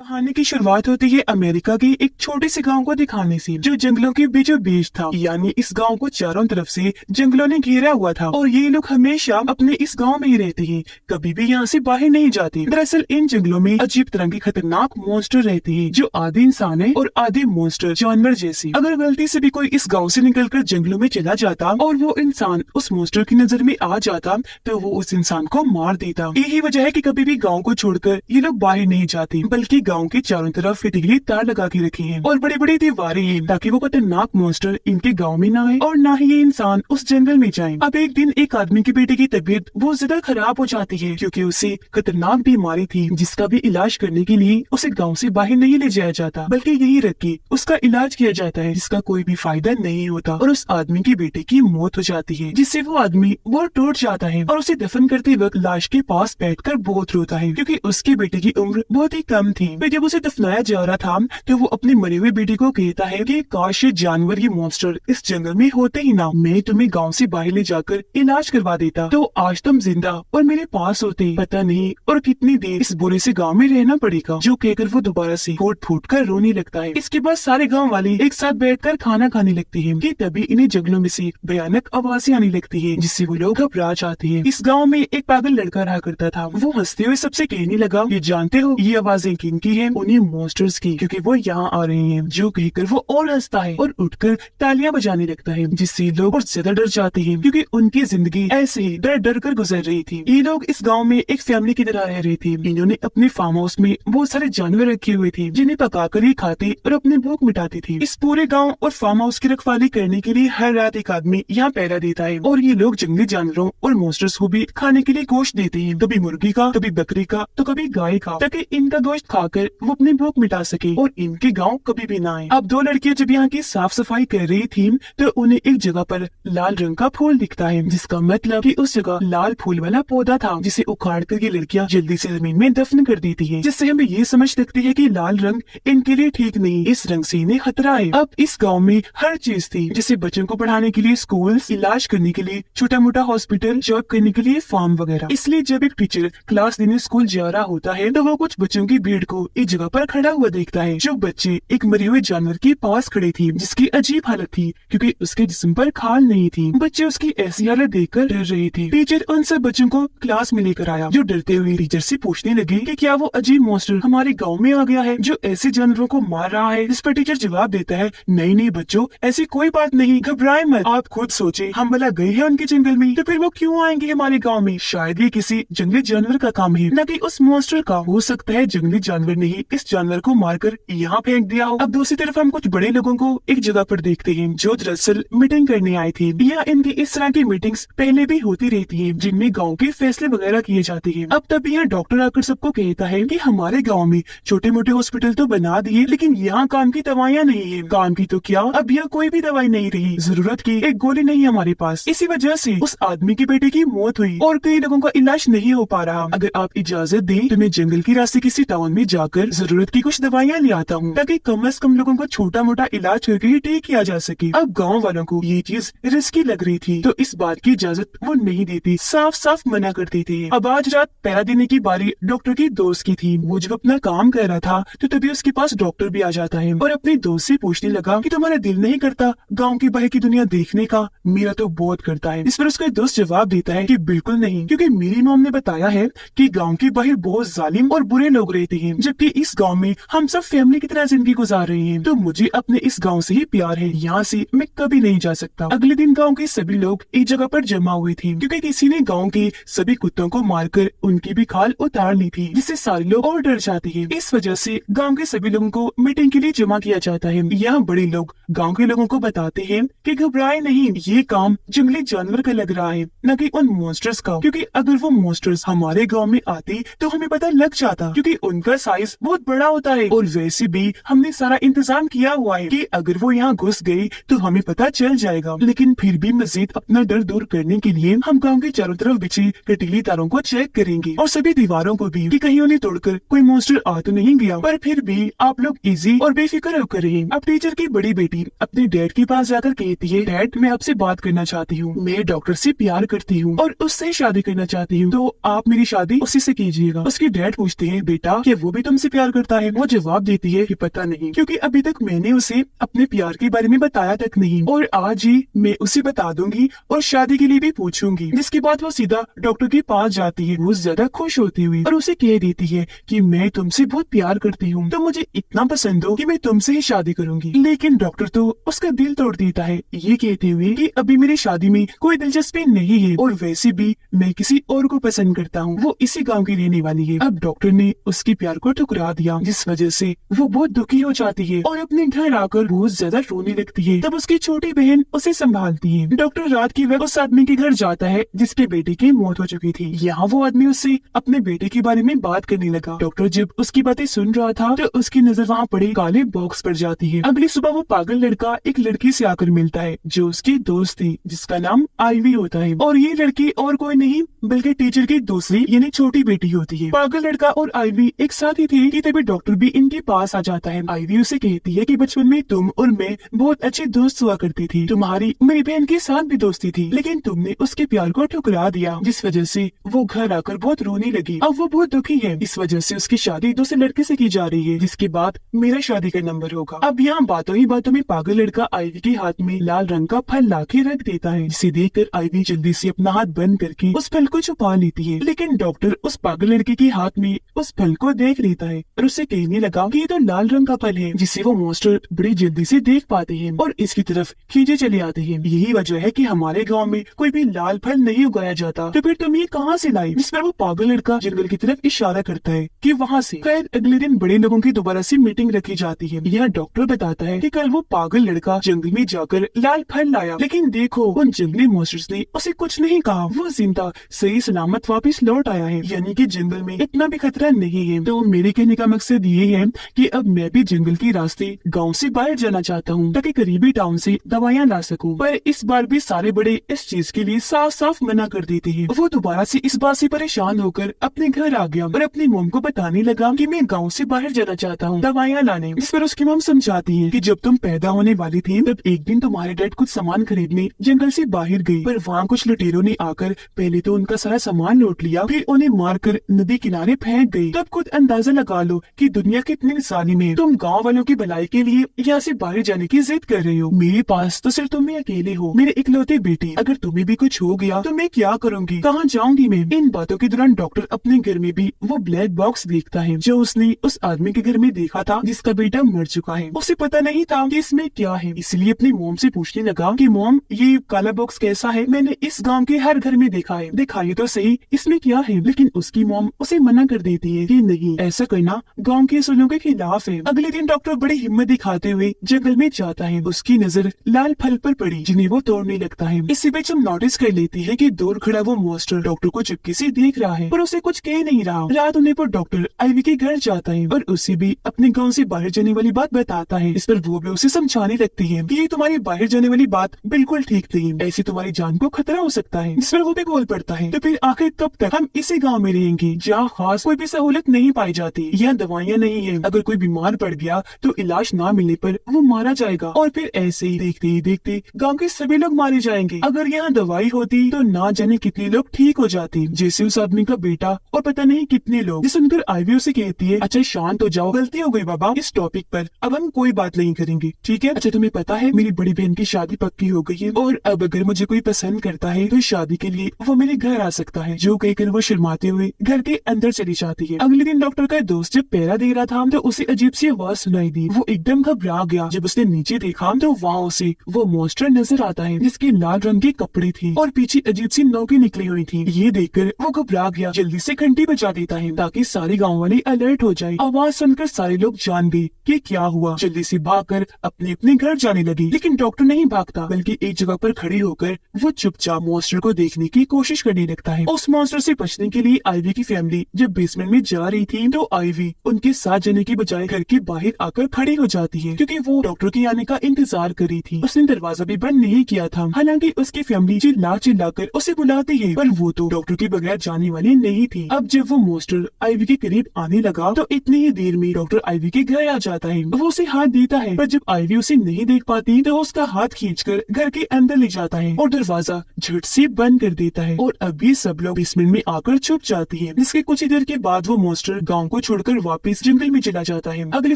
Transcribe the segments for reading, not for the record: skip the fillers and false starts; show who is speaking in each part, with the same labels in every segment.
Speaker 1: कहानी की शुरुआत होती है अमेरिका के एक छोटे से गांव को दिखाने से, जो जंगलों के बीचों बीच था। यानी इस गांव को चारों तरफ से जंगलों ने घेरा हुआ था और ये लोग हमेशा अपने इस गांव में ही रहते हैं, कभी भी यहाँ से बाहर नहीं जाते। दरअसल इन जंगलों में अजीब तरह के खतरनाक मॉन्स्टर रहते हैं, जो आधे इंसान है और आधे मॉन्स्टर जानवर जैसे। अगर गलती से भी कोई इस गाँव से निकलकर जंगलों में चला जाता और वो इंसान उस मॉन्स्टर की नजर में आ जाता तो वो उस इंसान को मार देता। यही वजह है कि कभी भी गाँव को छोड़कर ये लोग बाहर नहीं जाते, बल्कि गांव के चारों तरफ फिटिकली तार लगा के रखे हैं और बड़ी बड़ी दीवारें हैं, ताकि वो खतरनाक मॉन्स्टर इनके गांव में ना आए और ना ही ये इंसान उस जंगल में जाए। अब एक दिन एक आदमी के बेटे की तबीयत बहुत ज्यादा खराब हो जाती है, क्योंकि उसे खतरनाक बीमारी थी जिसका भी इलाज करने के लिए उसे गाँव से बाहर नहीं ले जाया जाता, बल्कि यही रख के उसका इलाज किया जाता है, जिसका कोई भी फायदा नहीं होता और उस आदमी के बेटे की मौत हो जाती है, जिससे वो आदमी बहुत टूट जाता है और उसे दफन करते वक्त लाश के पास बैठकर बहुत रोता है, क्योंकि उसके बेटे की उम्र बहुत ही कम थी। फिर जब उसे दफनाया जा रहा था तो वो अपने मरे हुए बेटे को कहता है कि काश ये जानवर, ये मॉन्स्टर इस जंगल में होते ही ना, मैं तुम्हें गांव से बाहर ले जाकर इलाज करवा देता, तो आज तुम जिंदा और मेरे पास होते। पता नहीं और कितनी देर इस बुरे से गांव में रहना पड़ेगा। जो कहकर वो दोबारा से फूट फूट कर रोने लगता है। इसके बाद सारे गाँव वाले एक साथ बैठकर खाना खाने लगते हैं कि तभी इन्हें जंगलों में से भयानक आवाजें आने लगती है, जिससे वो लोग घबरा जाते हैं। इस गाँव में एक पागल लड़का रहा करता था। वो हंसते हुए सबसे कहने लगा, ये जानते हो ये आवाजें किनकी है? उन्हीं मॉन्स्टर्स की, क्योंकि वो यहाँ आ रहे हैं। जो कहकर वो और हंसता है और उठकर तालियां बजाने लगता है, जिससे लोग और ज्यादा डर जाते हैं, क्योंकि उनकी जिंदगी ऐसे ही डर डर कर गुजर रही थी। ये लोग इस गांव में एक फैमिली की तरह रह रहे थे। इन्होंने अपने फार्म हाउस में बहुत सारे जानवर रखे हुए थे, जिन्हें पकाकर ही खाते और अपनी भूख मिटाते थे। इस पूरे गाँव और फार्म हाउस की रखवाली करने के लिए हर रात एक आदमी यहाँ पहरा देता है और ये लोग जंगली जानवरों और मॉन्स्टर्स को भी खाने के लिए गोश्त देते हैं, कभी मुर्गी का, कभी बकरी का, तो कभी गाय का, ताकि इनका गोश्त खाकर वो अपनी भूख मिटा सके और इनके गांव कभी भी ना आए। अब दो लड़कियां जब यहाँ की साफ सफाई कर रही थी तो उन्हें एक जगह पर लाल रंग का फूल दिखता है, जिसका मतलब कि उस जगह लाल फूल वाला पौधा था, जिसे उखाड़ कर ये लड़कियां जल्दी से जमीन में दफन कर देती है, जिससे हमें ये समझ सकते हैं कि लाल रंग इनके लिए ठीक नहीं, इस रंग से इन्हें खतरा है। अब इस गाँव में हर चीज थी, जैसे बच्चों को पढ़ाने के लिए स्कूल, इलाज करने के लिए छोटा मोटा हॉस्पिटल, जॉब करने के लिए फार्म वगैरह। इसलिए जब एक टीचर क्लास देने स्कूल जा रहा होता है तो वो कुछ बच्चों की भीड़ को एक जगह पर खड़ा हुआ देखता है। जो बच्चे एक मरे हुए जानवर के पास खड़े थे, जिसकी अजीब हालत थी क्योंकि उसके जिस्म पर खाल नहीं थी। बच्चे उसकी ऐसी हालत देखकर डर रहे थे। टीचर उन सब बच्चों को क्लास में लेकर आया, जो डरते हुए टीचर से पूछने लगे कि क्या वो अजीब मॉन्स्टर हमारे गांव में आ गया है जो ऐसे जानवरों को मार रहा है। इस पर टीचर जवाब देता है, नहीं नहीं बच्चों, ऐसी कोई बात नहीं, घबराए मत। आप खुद सोचे, हम भला गए हैं उनके जंगल में तो फिर वो क्यों आएंगे हमारे गाँव में? शायद ये किसी जंगली जानवर का काम है, न कि उस मॉन्स्टर का। हो सकता है जंगली जानवर ने ही इस जानवर को मारकर यहाँ फेंक दिया हो। अब दूसरी तरफ हम कुछ बड़े लोगों को एक जगह पर देखते हैं, जो दरअसल मीटिंग करने आए थे। या इनकी इस तरह की मीटिंग्स पहले भी होती रहती हैं, जिनमें गांव के फैसले वगैरह किए जाते हैं। अब तब यहाँ डॉक्टर आकर सबको कहता है कि हमारे गांव में छोटे मोटे हॉस्पिटल तो बना दिए, लेकिन यहाँ काम की दवाइयाँ नहीं है। काम की तो क्या, अब यहाँ कोई भी दवाई नहीं रही, जरूरत की एक गोली नहीं है हमारे पास। इसी वजह से उस आदमी के बेटे की मौत हुई और कई लोगों का इलाज नहीं हो पा रहा। अगर आप इजाजत दें तो मैं जंगल की रास्ते किसी टाउन में जाकर जरूरत की कुछ दवाइयाँ ले आता हूँ, ताकि कम से कम लोगों को छोटा मोटा इलाज करके ही ठीक किया जा सके। अब गांव वालों को ये चीज रिस्की लग रही थी, तो इस बात की इजाजत वो नहीं देती, साफ साफ मना करते थे। अब आज रात पहरा देने की बारी डॉक्टर की दोस्त की थी। वो जब अपना काम कर रहा था तो तभी उसके पास डॉक्टर भी आ जाता है और अपनी दोस्त से पूछने लगा कि तुम्हारा दिल नहीं करता गाँव की बाहर की दुनिया देखने का? मेरा तो बहुत करता है। इस पर उसका दोस्त जवाब देता है कि बिल्कुल नहीं, क्योंकि मेरी मॉम ने बताया है कि गाँव के बाहर बहुत जालिम और बुरे लोग रहते हैं, जबकि इस गाँव में हम सब फैमिली की तरह जिंदगी गुजार रहे हैं। तो मुझे अपने इस गांव से ही प्यार है, यहाँ से मैं कभी नहीं जा सकता। अगले दिन गांव के सभी लोग एक जगह पर जमा हुए थे, क्योंकि किसी ने गांव के सभी कुत्तों को मारकर उनकी भी खाल उतार ली थी, जिससे सारे लोग और डर जाते हैं। इस वजह से गांव के सभी लोगों को मीटिंग के लिए जमा किया जाता है। यहाँ बड़े लोग गाँव के लोगों को बताते हैं कि घबराए नहीं, ये काम जंगली जानवर का लग रहा है, न कि उन मॉन्स्टर्स का, क्योंकि अगर वो मॉन्स्टर्स हमारे गाँव में आते तो हमें पता लग जाता, क्योंकि उनका साइज बहुत बड़ा होता है और वैसे भी हमने सारा इंतजाम किया हुआ है कि अगर वो यहाँ घुस गई तो हमें पता चल जाएगा। लेकिन फिर भी मजीद अपना डर दूर करने के लिए हम गांव के चारों तरफ बिछी कटीली तारों को चेक करेंगे और सभी दीवारों को भी, कि कहीं उन्हें तोड़कर कोई मॉन्स्टर आ तो नहीं गया। पर फिर भी आप लोग इजी और बेफिक्र होकर रहिए। अब टीचर की बड़ी बेटी आईवी अपने डैड के पास जाकर कहती है, डैड मैं आपसे बात करना चाहती हूँ, मैं डॉक्टर से प्यार करती हूँ और उससे शादी करना चाहती हूँ, तो आप मेरी शादी उसी से कीजिएगा। उसके डैड पूछते हैं, बेटा क्या वो भी तुमसे प्यार करता है? वो जवाब देती है कि पता नहीं, क्योंकि अभी तक मैंने उसे अपने प्यार के बारे में बताया तक नहीं, और आज ही मैं उसे बता दूंगी और शादी के लिए भी पूछूंगी। जिसके बाद वो सीधा डॉक्टर के पास जाती है, वो ज्यादा खुश होती हुई, और उसे कह देती है कि मैं तुमसे बहुत प्यार करती हूँ, तो मुझे इतना पसंद हो कि मैं तुमसे ही शादी करूंगी। लेकिन डॉक्टर तो उसका दिल तोड़ देता है, ये कहते हुए कि अभी मेरी शादी में कोई दिलचस्पी नहीं है, और वैसे भी मैं किसी और को पसंद करता हूँ, वो इसी गाँव की रहने वाली है। अब डॉक्टर ने उसके प्यार को ठुकरा दिया, जिस वजह से वो बहुत दुखी हो जाती है और अपने घर आकर बहुत ज्यादा रोने लगती है। तब उसकी छोटी बहन उसे संभालती है। डॉक्टर रात की वक्त उस आदमी के घर जाता है जिसके बेटे की मौत हो चुकी थी। यहाँ वो आदमी उससे अपने बेटे के बारे में बात करने लगा। डॉक्टर जब उसकी बातें सुन रहा था तो उसकी नजर वहाँ पड़े काले बॉक्स पर जाती है। अगली सुबह वो पागल लड़का एक लड़की से आकर मिलता है जो उसकी दोस्त थी, जिसका नाम आईवी होता है, और ये लड़की और कोई नहीं बल्कि टीचर की दूसरी यानी छोटी बेटी होती है। पागल लड़का और आईवी एक साथ ही थे कि तभी डॉक्टर भी इनके पास आ जाता है। आईवी उसे कहती है कि बचपन में तुम और मैं बहुत अच्छे दोस्त हुआ करती थी, तुम्हारी मेरी बहन के साथ भी दोस्ती थी, लेकिन तुमने उसके प्यार को ठुकरा दिया, जिस वजह से वो घर आकर बहुत रोने लगी। अब वो बहुत दुखी है, इस वजह से उसकी शादी दूसरे लड़के से की जा रही है, जिसके बाद मेरा शादी का नंबर होगा। अब यहाँ बातों ही बातों में पागल लड़का आईवी के हाथ में लाल रंग का फल लाके रख देता है, जिसे देखकर आईवी जल्दी से अपना हाथ बंद करके उस फल को छुपा लेती है। लेकिन डॉक्टर उस पागल लड़के के हाथ में उस फल को देख लेता है और उससे कहने लगा कि ये तो लाल रंग का फल है, जिसे वो मॉन्स्टर बड़ी जल्दी से देख पाते हैं और इसकी तरफ खींचे चले आते हैं। यही वजह है कि हमारे गांव में कोई भी लाल फल नहीं उगाया जाता, तो फिर तुम ये कहाँ से लाई? जिस पर वो पागल लड़का जंगल की तरफ इशारा करता है कि वहाँ से। खैर अगले दिन बड़े लोगों की दोबारा से मीटिंग रखी जाती है। यह डॉक्टर बताता है कि कल वो पागल लड़का जंगल में जाकर लाल फल लाया, लेकिन देखो उन जंगली मॉन्स्टर्स ने उसे कुछ नहीं कहा, वो जिंदा सही सलामत वापस लौट आया है, यानी कि जंगल में इतना भी खतरा नहीं है। तो मेरे कहने का मकसद ये है कि अब मैं भी जंगल के रास्ते गांव से बाहर जाना चाहता हूँ ताकि करीबी टाउन से दवाइयाँ ला सकूं। पर इस बार भी सारे बड़े इस चीज के लिए साफ साफ मना कर देते हैं। वो दोबारा से इस बात से परेशान होकर अपने घर आ गया और अपनी मोम को बताने लगा कि मैं गाँव से बाहर जाना चाहता हूँ दवाइयाँ लाने। इस पर उसकी मोम समझाती है कि जब तुम पैदा होने वाली थी तब एक दिन तुम्हारे डैड कुछ सामान खरीदने जंगल से बाहर गई, पर वहाँ कुछ लुटेरों ने आकर पहले तो उनका सारा सामान लूट लिया, फिर उन्हें मारकर नदी किनारे फेंक गई। तब खुद अंदाजा लगा लो कि दुनिया कितनी जालिम है। तुम गांव वालों की भलाई के लिए यहाँ से बाहर जाने की जिद कर रहे हो। मेरे पास तो सिर्फ तुम ही अकेले हो, मेरे इकलौते बेटे। अगर तुम्हें भी कुछ हो गया तो मैं क्या करूँगी, कहाँ जाऊँगी मैं? इन बातों के दौरान डॉक्टर अपने घर में भी वो ब्लैक बॉक्स देखता है जो उसने उस आदमी के घर में देखा था जिसका बेटा मर चुका है। उसे पता नहीं था कि इसमें क्या है, इसलिए अपनी मोम से पूछने लगा कि मोम ये काला बॉक्स कैसा है? मैंने इस गांव के हर घर में देखा है, दिखाइए तो सही इसमें क्या है। लेकिन उसकी मोम उसे मना कर देती है कि नहीं, ऐसा करना गांव के असूलों के खिलाफ है। अगले दिन डॉक्टर बड़ी हिम्मत दिखाते हुए जंगल में जाता है। उसकी नजर लाल फल पर पड़ी जिन्हें वो तोड़ने लगता है। इसी बीच हम नोटिस कर लेती है कि दूर खड़ा वो मॉन्स्टर डॉक्टर को चुपके से देख रहा है पर उसे कुछ कह नहीं रहा। रात होने पर डॉक्टर आईवी के घर जाता है और उसे भी अपने गाँव से बाहर जाने वाली बात बताता है। इस पर वो भी उसे समझाने लगती है कि ये तुम्हारी बाहर जाने वाली बात बिल्कुल ठीक नहीं, ऐसी तुम्हारी जान को खतरा हो सकता है। इस पर वो भी बोल पड़ता है, तो फिर आखिर कब तक हम इसी गांव में रहेंगे जहाँ खास कोई भी सहूलत नहीं पाई जाती, यहाँ दवाइयाँ नहीं है, अगर कोई बीमार पड़ गया तो इलाज ना मिलने पर वो मारा जाएगा और फिर ऐसे ही देखते ही देखते गांव के सभी लोग मारे जाएंगे। अगर यहाँ दवाई होती तो ना जाने कितने लोग ठीक हो जाते, जैसे उस आदमी का बेटा और पता नहीं कितने लोग। जिस सुनकर आईवी उसे कहती है, अच्छा शांत हो जाओ, गलती हो गई बाबा, इस टॉपिक पर अब हम कोई बात नहीं करेंगे, ठीक है? अच्छा तुम्हें पता है मेरी बड़ी बहन की शादी पक्की हो गई है और अब अगर मुझे कोई पसंद करता है तो शादी के लिए वो मेरे घर आ सकता है। जो कहकर वो शर्माते हुए घर के अंदर चली जाती है। अगले दिन डॉक्टर का दोस्त जब पहरा दे रहा था तो उसे अजीब सी आवाज सुनाई दी। वो एकदम घबरा गया। जब उसने नीचे देखा तो वहाँ उसे वो मॉन्स्टर नजर आता है जिसके लाल रंग के कपड़े थे और पीछे अजीब सी नोकें निकली हुई थी। ये देखकर वो घबरा गया, जल्दी से घंटी बजा देता है ताकि सारे गाँव वाले अलर्ट हो जाए। आवाज सुनकर सारे लोग जान गए कि क्या हुआ। जल्दी से भागकर अपने अपने घर जाने लगी, लेकिन डॉक्टर नहीं भागता बल्कि एक जगह पर खड़ी होकर वो चुपचाप मॉन्स्टर को देखने की कोशिश करने लगता है। उस मॉन्स्टर से बचने के लिए आईवी की फैमिली जब बेसमेंट में जा रही थी तो आईवी उनके साथ जाने की बजाय घर के बाहर आकर खड़ी हो जाती है क्योंकि वो डॉक्टर के आने का इंतजार कर रही थी। उसने दरवाजा भी बंद नहीं किया था, हालांकि उसकी फैमिली चिल्ला चिल्लाकर उसे बुलाती है पर वो तो डॉक्टर के बगैर जाने वाली नहीं थी। अब जब वो मॉन्स्टर आईवी के करीब आने लगा तो इतनी ही देर में डॉक्टर आईवी के घर आ जाता है। वो उसे हाथ देता है पर जब आईवी आईवी उसे नहीं देख पाती तो उसका हाथ खींचकर घर के अंदर ले जाता है और दरवाजा झट से बंद कर देता है और अभी सब लोग बेसमेंट में आकर छुप जाती है। जिसके कुछ ही देर के बाद वो मॉन्स्टर गांव को छोड़कर वापस जंगल में चला जाता है। अगली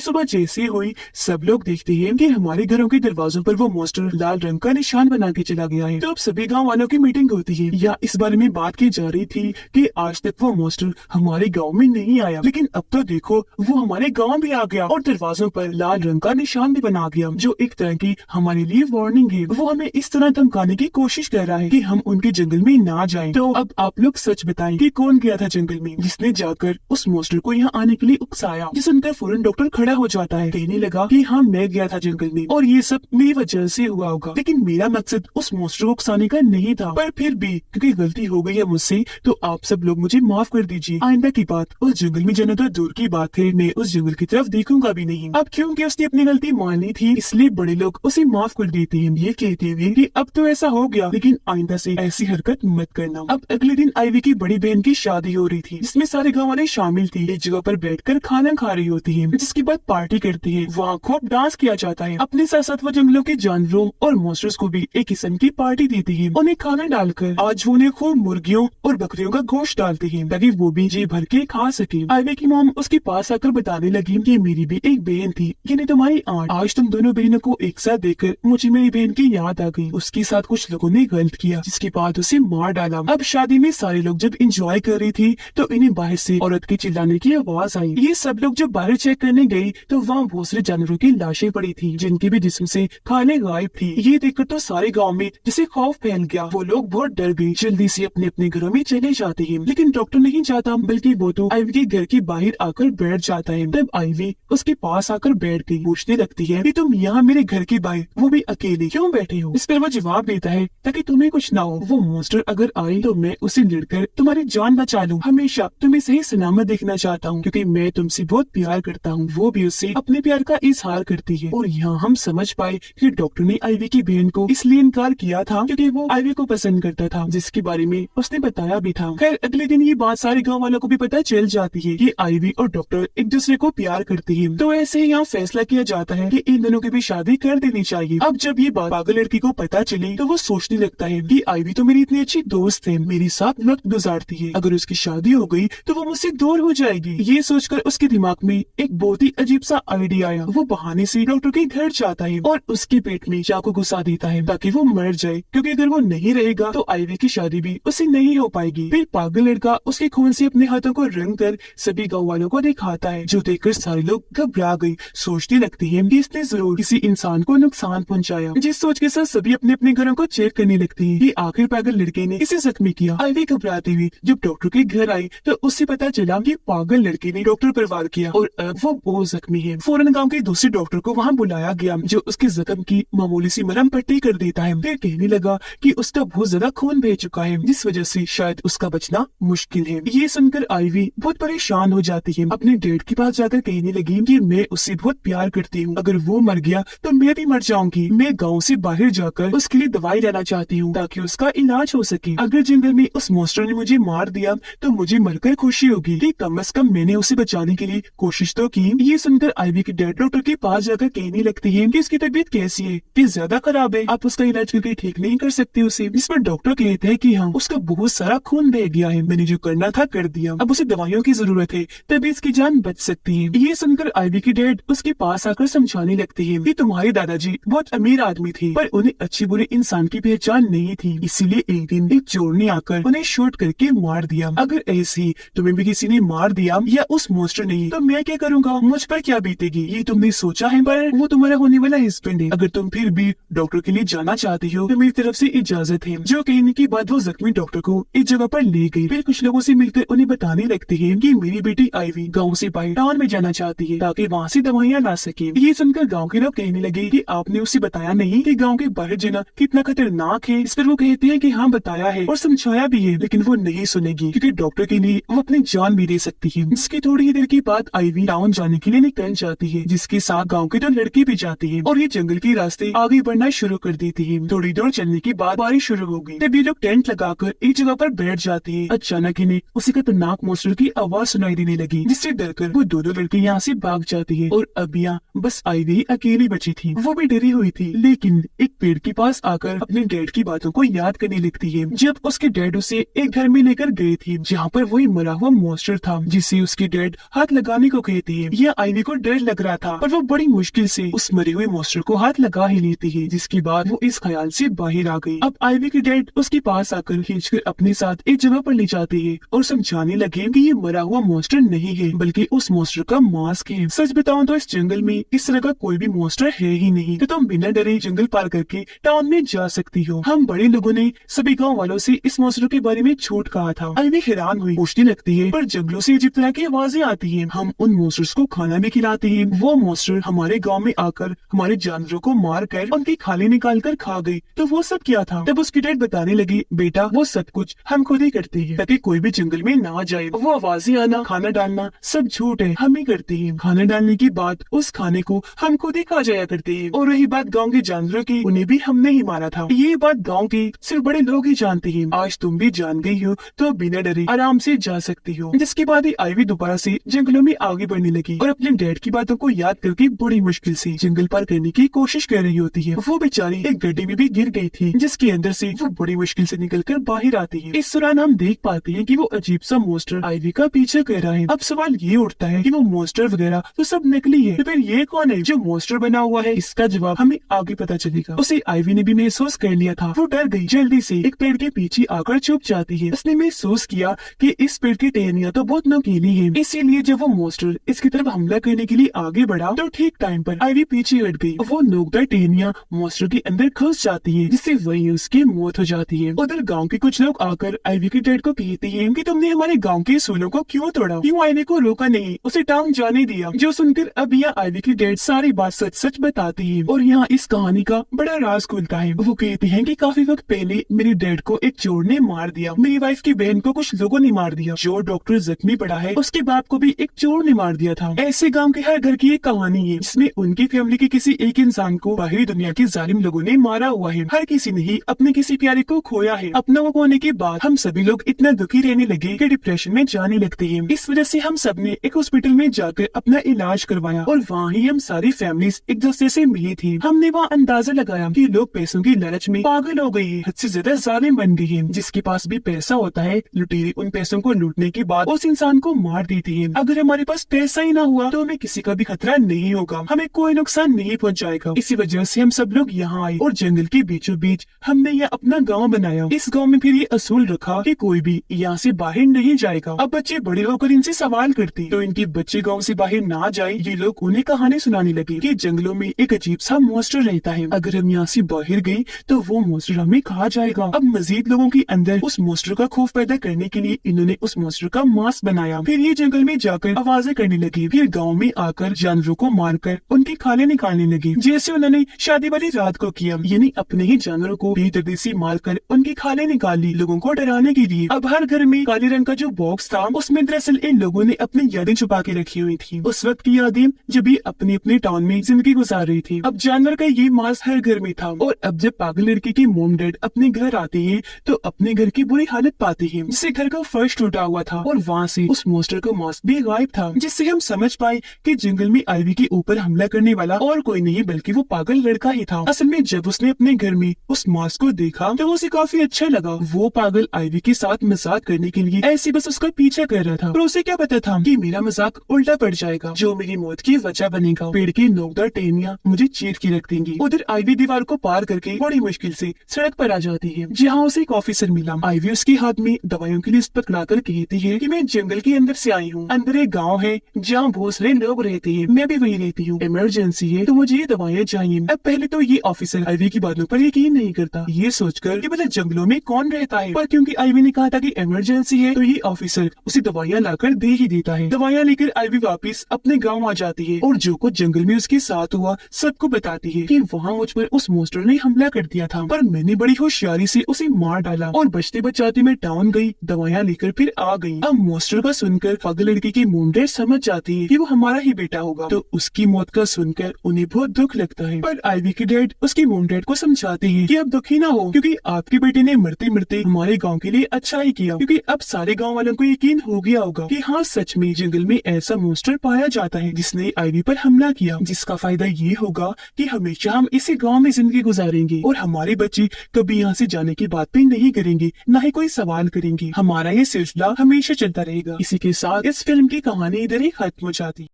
Speaker 1: सुबह जैसे हुई सब लोग देखते हैं कि हमारे घरों के दरवाजों पर वो मॉन्स्टर लाल रंग का निशान बना के चला गया है। तो अब सभी गाँव वालों की मीटिंग होती है या इस बारे में बात की जा रही थी कि आज तक वो मॉन्स्टर हमारे गाँव में नहीं आया, लेकिन अब तो देखो वो हमारे गाँव भी आ गया और दरवाजों पर लाल रंग का निशान भी बना गया, जो एक तरह की हमारे लिए वार्निंग है। वो हमें इस तरह धमकाने की कोशिश कर रहा है कि हम उनके जंगल में ना जाएं। तो अब आप लोग सच बताएं कि कौन गया था जंगल में जिसने जाकर उस मॉन्स्टर को यहाँ आने के लिए उकसाया। जिस सुनकर फौरन डॉक्टर खड़ा हो जाता है, कहने लगा कि हाँ मैं गया था जंगल में और ये सब मेरी वजह से हुआ होगा, लेकिन मेरा मकसद उस मॉन्स्टर को उकसाने का नहीं था। पर फिर भी क्योंकि गलती हो गई है मुझसे तो आप सब लोग मुझे माफ कर दीजिए। आइंदा की बात उस जंगल में जाना तो दूर की बात है, मैं उस जंगल की तरफ देखूंगा भी नहीं। अब क्योंकि उसने अपनी गलती मान ली थी इसलिए बड़े लोग उसे माफ कर देते हैं, ये कहते हुए कि अब तो ऐसा हो गया लेकिन आइंदा से ऐसी हरकत मत करना। अब अगले दिन आईवी की बड़ी बहन की शादी हो रही थी जिसमें सारे गाँव वाले शामिल थे। एक जगह पर बैठकर खाना खा रही होती है, जिसके बाद पार्टी करती है। वहाँ खूब डांस किया जाता है। अपने साथ साथ वो जंगलों के जानवरों और मॉन्स्टर्स को भी एक किस्म की पार्टी देती है। उन्हें खाना डालकर आज वो उन्हें खूब मुर्गियों और बकरियों का गोश्त डालते हैं ताकि वो भी जी भर के खा सके। आईवी की मॉम उसके पास आकर बताने लगी कि मेरी भी एक बहन थी, यानी तुम्हारी आंट। आज तुम दोनों बहनों को एक साथ देखकर मुझे मेरी बहन की याद आ गई। उसके साथ कुछ लोगों ने गलत किया जिसके बाद उसे मार डाला। अब शादी में सारे लोग जब एंजॉय कर रही थी तो इन्हें बाहर से औरत के चिल्लाने की आवाज आई। ये सब लोग जब बाहर चेक करने गए तो वहाँ बहुत सारे जानवरों की लाशें पड़ी थी जिनके भी जिस्म से खाने गायब थी। ये देखकर तो सारे गाँव में जिसे खौफ फैल गया। वो लोग बहुत डर गए, जल्दी से अपने अपने घरों में चले जाते हैं। लेकिन डॉक्टर नहीं जाता बल्कि वो तो आईवी के घर के बाहर आकर बैठ जाता है। तब आईवी उसके पास आकर बैठ गई, पूछने लगती है कि तुम यहाँ मेरे घर के बाहर वो भी अकेले क्यों बैठे हो। इस पर वो जवाब देता है ताकि तुम्हें कुछ ना हो। वो मॉन्स्टर अगर आए तो मैं उसे लड़कर तुम्हारी जान बचा लूं। हमेशा तुम्हें सही सलामत देखना चाहता हूँ क्योंकि मैं तुमसे बहुत प्यार करता हूँ। वो भी उससे अपने प्यार का इजहार करती है। और यहाँ हम समझ पाए कि डॉक्टर ने आईवी की बहन को इसलिए इनकार किया था क्योंकि वो आईवी को पसंद करता था, जिसके बारे में उसने बताया भी था। खैर अगले दिन ये बात सारे गाँव वालों को भी पता चल जाती है कि आईवी और डॉक्टर एक दूसरे को प्यार करते हैं। तो ऐसे ही यहाँ फैसला किया जाता है कि इन दोनों की भी शादी कर देनी चाहिए। अब जब ये बात पागल लड़की को पता चली तो वो सोचने लगता है कि आईवी तो मेरी इतनी अच्छी दोस्त है, मेरे साथ वक्त गुजारती है, अगर उसकी शादी हो गई तो वो मुझसे दूर हो जाएगी। ये सोचकर उसके दिमाग में एक बहुत ही अजीब सा आइडिया आया। वो बहाने से डॉक्टर के घर जाता है और उसके पेट में चाकू घुसा देता है ताकि वो मर जाए, क्योंकि अगर वो नहीं रहेगा तो आईवी की शादी भी उससे नहीं हो पाएगी। फिर पागल लड़का उसके खून से अपने हाथों को रंग कर सभी गाँव वालों को दिखाता है, जो देखकर सारे लोग घबरा गए। सोचने लगती है कि इसने जरूर किसी इंसान को नुकसान पहुंचाया। जिस सोच के साथ सभी अपने अपने घरों को चेक करने लगते हैं कि आखिर पागल लड़के ने इसे जख्मी किया। आईवी घबराती हुई जब डॉक्टर के घर आई तो उससे पता चला कि पागल लड़के ने डॉक्टर पर वार किया और अब वो बहुत जख्मी है। फौरन गांव के दूसरे डॉक्टर को वहां बुलाया गया, जो उसके जख्म की मामूली सी मरहम पट्टी कर देता है। फिर कहने लगा कि उसका बहुत ज्यादा खून बह चुका है, जिस वजह से शायद उसका बचना मुश्किल है। ये सुनकर आईवी बहुत परेशान हो जाती है। अपने डैड के पास जाकर कहने लगी कि मैं उससे बहुत प्यार करती हूँ, अगर वो मर गया तो मैं भी मर जाऊंगी। मैं गाँव से बाहर जाकर उसके लिए दवाई लेना चाहती हूँ ताकि उसका इलाज हो सके। अगर जंगल में उस मॉन्स्टर ने मुझे मार दिया तो मुझे मरकर खुशी होगी कि कम से कम मैंने उसे बचाने के लिए कोशिश तो की। ये सुनकर आईवी की डैड डॉक्टर के पास जाकर कहने लगती है कि उसकी तबीयत कैसी है, कि ज्यादा खराब है, आप उसका इलाज करके ठीक नहीं कर सकते उसे। इस पर डॉक्टर कहते हैं कि हाँ उसका बहुत सारा खून बह गया है, मैंने जो करना था कर दिया, अब उसे दवाइयों की जरूरत है तभी इसकी जान बच सकती है। ये सुनकर आईवी की डैड उसके पास आकर समझाने लगती है कि तुम्हारे दादाजी बहुत अमीर आदमी थे पर उन्हें अच्छी बुरे इंसान की पहचान नहीं थी, इसीलिए एक दिन एक चोर ने आकर उन्हें शूट करके मार दिया। अगर ऐसे तुम्हें भी किसी ने मार दिया या उस मॉन्स्टर ने तो मैं क्या करूँगा, मुझ पर क्या बीतेगी, ये तुमने सोचा है? पर वो तुम्हारा होने वाला हस्बैंड है, अगर तुम फिर भी डॉक्टर के लिए जाना चाहती हो तो मेरी तरफ से इजाजत है। जो कहने के बाद वो जख्मी डॉक्टर को एक जगह पर ले गई। फिर कुछ लोगों से मिलकर उन्हें बताने लगती है कि मेरी बेटी आईवी गाँव से बाहर टाउन में जाना चाहती है ताकि वहाँ से दवाइयाँ ला सके। ये सुनकर गाँव के लोग कहने लगे कि आपने उसे बताया नहीं कि गाँव के बाहर जाना कितना खतरनाक है। इस पर वो कहते हैं कि हाँ बताया है और समझाया भी है, लेकिन वो नहीं सुनेगी क्योंकि डॉक्टर के लिए वो अपनी जान भी दे सकती है। इसकी थोड़ी ही देर के बाद आईवी टाउन जाने के लिए निकल जाती है, जिसके साथ गाँव के 2 लड़के भी जाते हैं और ये जंगल के रास्ते आगे बढ़ना शुरू कर देती है। थोड़ी दूर चलने के बाद बारिश शुरू हो गई। तब ये लोग टेंट लगाकर एक जगह पर बैठ जाते हैं। अचानक इन्हें उसी खतरनाक मॉन्स्टर की आवाज सुनाई देने लगी, जिससे डरकर वो दोनों लड़के यहाँ से भाग जाती है और अब यहाँ बस आईवी अकेली बची थी, वो भी डरी हुई थी, लेकिन एक पेड़ के पास आकर अपने डैड की बातों को याद करने लगती है। जब उसके डैड उसे एक घर में लेकर गए थे जहाँ पर वही मरा हुआ मॉन्स्टर था जिसे उसके डैड हाथ लगाने को कहती है। यह आईवी को डर लग रहा था पर वो बड़ी मुश्किल से उस मरे हुए मॉन्स्टर को हाथ लगा ही लेती है, जिसके बाद वो इस ख्याल से बाहर आ गई। अब आईवी के डैड उसके पास आकर खींचकर अपने साथ एक जगह पर ले जाते हैं और समझाने लगे कि ये मरा हुआ मॉन्स्टर नहीं है बल्कि उस मॉन्स्टर का मास्क है। सच बताऊं तो इस जंगल में इस तरह का कोई भी मॉन्स्टर है ही नहीं, तो तुम बिना डरे जंगल पार करके टाउन में जा सकती हो। हम बड़े लोगों ने सभी गाँव वालों से इस मॉन्स्टर के बारे में झूठ कहा था। आईवी हैरान हुई, पूछने लगती है पर जंगलों से अजीब तरह की आवाजें आती है, हम उन मॉन्स्टर्स को खाना भी खिलाते हैं। वो मॉन्स्टर हमारे गांव में आकर हमारे जानवरों को मार कर उनकी खाली निकाल कर खा गई, तो वो सब क्या था? तब उसकी डैड बताने लगी, बेटा वो सब कुछ हम खुद ही करते हैं ताकि कोई भी जंगल में ना जाए। वो आवाजें आना, खाना डालना सब झूठ है, हम ही करते हैं। खाना डालने की बात, उस खाने को हम खुद ही खा जाया करते हैं। और रही बात गाँव के जानवरों की, उन्हें भी हमने ही मारा था। ये बात गाँव के सिर्फ बड़े लोग ही जानते हैं। आज तुम भी जान गई हो तो बिना डरे आराम से जा सकती हो। जिसके बाद ही आईवी दोबारा से जंगलों में आगे बढ़ने लगी और अपने डैड की बातों को याद करके बड़ी मुश्किल से जंगल पार करने की कोशिश कर रही होती है। वो बेचारी एक गड्ढे में भी गिर गई थी जिसके अंदर से वो बड़ी मुश्किल से निकलकर बाहर आती है। इस दौरान हम देख पाते हैं कि वो अजीब सा मॉन्स्टर आईवी का पीछा कर रहा है। अब सवाल ये उठता है कि वो मॉन्स्टर वगैरह तो सब नकली है, तो फिर ये कौन है जो मॉन्स्टर बना हुआ है? इसका जवाब हमें आगे पता चलेगा। उसे आईवी ने भी महसूस कर लिया था। वो डर गई, जल्दी से एक पेड़ के पीछे आकर छुप जाती है। उसने महसूस किया कि इस पेड़ की टहनियां तो बहुत नुकीली है, इसीलिए जब वो मॉन्स्टर इसकी तरफ हमला करने के लिए आगे बढ़ा तो ठीक टाइम पर आईवी पीछे हट गई। वो नोकदार टहनियां मॉन्स्टर के अंदर घुस जाती है जिससे वही उसकी मौत हो जाती है। उधर गांव के कुछ लोग आकर आईवी के डैड को कहते हैं कि तुमने हमारे गांव के सूलों को क्यों तोड़ा, क्यों आईवी को रोका नहीं, उसे टाउन जाने दिया। जो सुनकर अब यह आईवी के डैड सारी बात सच सच बताती है और यहाँ इस कहानी का बड़ा राज खुलता है। वो कहते हैं कि काफी वक्त पहले मेरे डैड को एक चोर ने मार दिया, मेरी वाइफ की बहन को कुछ लोगों ने मार दिया, जो डॉक्टर जख्मी पड़ा है उसके बाप को भी एक चोर ने मार दिया था। ऐसे गांव के हर घर की एक कहानी है जिसमें उनकी फैमिली के किसी एक इंसान को बाहरी दुनिया के जालिम लोगों ने मारा हुआ है। हर किसी ने ही अपने किसी प्यारे को खोया है। अपना वो खोने के बाद हम सभी लोग इतना दुखी रहने लगे कि डिप्रेशन में जाने लगते हैं। इस वजह से हम सब ने एक हॉस्पिटल में जाकर अपना इलाज करवाया और वहाँ ही हम सारी फैमिलीज एक दूसरे से मिली थी। हमने वहाँ अंदाजा लगाया कि लोग पैसों की लालच में पागल हो गई है, हद से ज्यादा जालिम बन गई है। जिसके पास भी पैसा होता है, लुटेरे उन पैसों को लूटने के बाद उस इंसान को मार देती है। अगर हमारे पास पैसा ही ना हुआ तो हमें किसी का भी खतरा नहीं होगा, हमें कोई नुकसान नहीं पहुंचाएगा। इसी वजह से हम सब लोग यहाँ आए और जंगल के बीचों बीच हमने यह अपना गांव बनाया। इस गांव में फिर ये असूल रखा कि कोई भी यहाँ से बाहर नहीं जाएगा। अब बच्चे बड़े होकर इनसे सवाल करते तो इनके बच्चे गाँव से बाहर ना जाए, ये लोग उन्हें कहानी सुनाने लगे कि जंगलों में एक अजीब सा मॉन्स्टर रहता है, अगर हम यहाँ से बाहर गए तो वो मॉन्स्टर हमें खा जाएगा। अब मजीद लोगों के अंदर उस मॉन्स्टर का खौफ पैदा करने के लिए इन्होंने उस मॉन्स्टर का मास्क बनाया। फिर ये जंगल में जाकर आवाजें करने लगी, फिर गांव में आकर जानवरों को मारकर उनकी खाले निकालने लगी, जैसे उन्होंने शादी वाली रात को किया। यानी अपने ही जानवरों को बेदर्दी से मारकर उनकी खाले निकाली लोगों को डराने के लिए। अब हर घर में काले रंग का जो बॉक्स था उसमें दरअसल इन लोगों ने अपनी यादें छुपा के रखी हुई थी, उस वक्त की यादें जब ये अपने अपने टाउन में जिंदगी गुजार रही थी। अब जानवर का ये मांस हर घर में था और अब जब पागल लड़की की मॉम डैड अपने घर आते हैं तो अपने घर की बुरी हालत पाते हैं, जिससे घर का फर्श टूटा हुआ था और वहाँ से उस मॉन्स्टर का मास्क भी गायब था, जिससे हम समझ पाए कि जंगल में आईवी के ऊपर हमला करने वाला और कोई नहीं बल्कि वो पागल लड़का ही था। असल में जब उसने अपने घर में उस मास्क को देखा तो उसे काफी अच्छा लगा। वो पागल आईवी के साथ मजाक करने के लिए ऐसे बस उसका पीछा कर रहा था, पर उसे क्या पता था कि मेरा मजाक उल्टा पड़ जाएगा जो मेरी मौत की वजह बनेगा। पेड़ की नोकदार टहनियां मुझे चीर के रख देंगी। उधर आईवी दीवार को पार करके बड़ी मुश्किल से सड़क पर आ जाती है, जहाँ उसे एक ऑफिसर मिला। आईवी उसके हाथ में दवाइयों की लिस्ट पकड़ाकर कहती है कि मैं जंगल के अंदर से आई हूँ, अंदर एक गाँव है जहाँ बहुत सारे लोग रहते हैं, मैं भी वही रहती हूँ, इमरजेंसी है तो मुझे ये दवाइयाँ चाहिए। अब पहले तो ये ऑफिसर आईवी की बातों पर यकीन नहीं करता, ये सोचकर कि मतलब जंगलों में कौन रहता है, पर क्योंकि आईवी ने कहा था कि इमरजेंसी है तो ये ऑफिसर उसे दवाइयाँ लाकर दे ही देता है। दवाइयाँ लेकर आईवी वापस अपने गाँव आ जाती है और जो कुछ जंगल में उसके साथ हुआ सबको बताती है कि वहाँ मुझ पर उस मॉन्स्टर ने हमला कर दिया था, पर मैंने बड़ी होशियारी से उसे मार डाला और बचते बचाते मैं टाउन गई, दवाइयाँ लेकर फिर आ गई। अब मॉन्स्टर का सुनकर पागल लड़की की मॉम डैड समझ जाती है कि वो हमारा ही बेटा होगा, तो उसकी मौत का सुनकर उन्हें बहुत दुख लगता है। पर आईवी के डैड उसकी मॉम डैड को समझाते हैं कि अब दुखी ना हो, क्योंकि आपके बेटे ने मरते मरते हमारे गाँव के लिए अच्छा ही किया, क्योंकि अब सारे गाँव वालों को यकीन हो गया होगा कि हाँ सच में जंगल में ऐसा मॉन्स्टर पाया जाता है जिसने आईवी पर हमला किया, जिस इसका फायदा ये होगा कि हमेशा हम इसी गांव में जिंदगी गुजारेंगे और हमारे बच्चे कभी यहाँ से जाने की बात भी नहीं करेंगे, ना ही कोई सवाल करेंगे। हमारा ये सिलसिला हमेशा चलता रहेगा। इसी के साथ इस फिल्म की कहानी इधर ही खत्म हो जाती।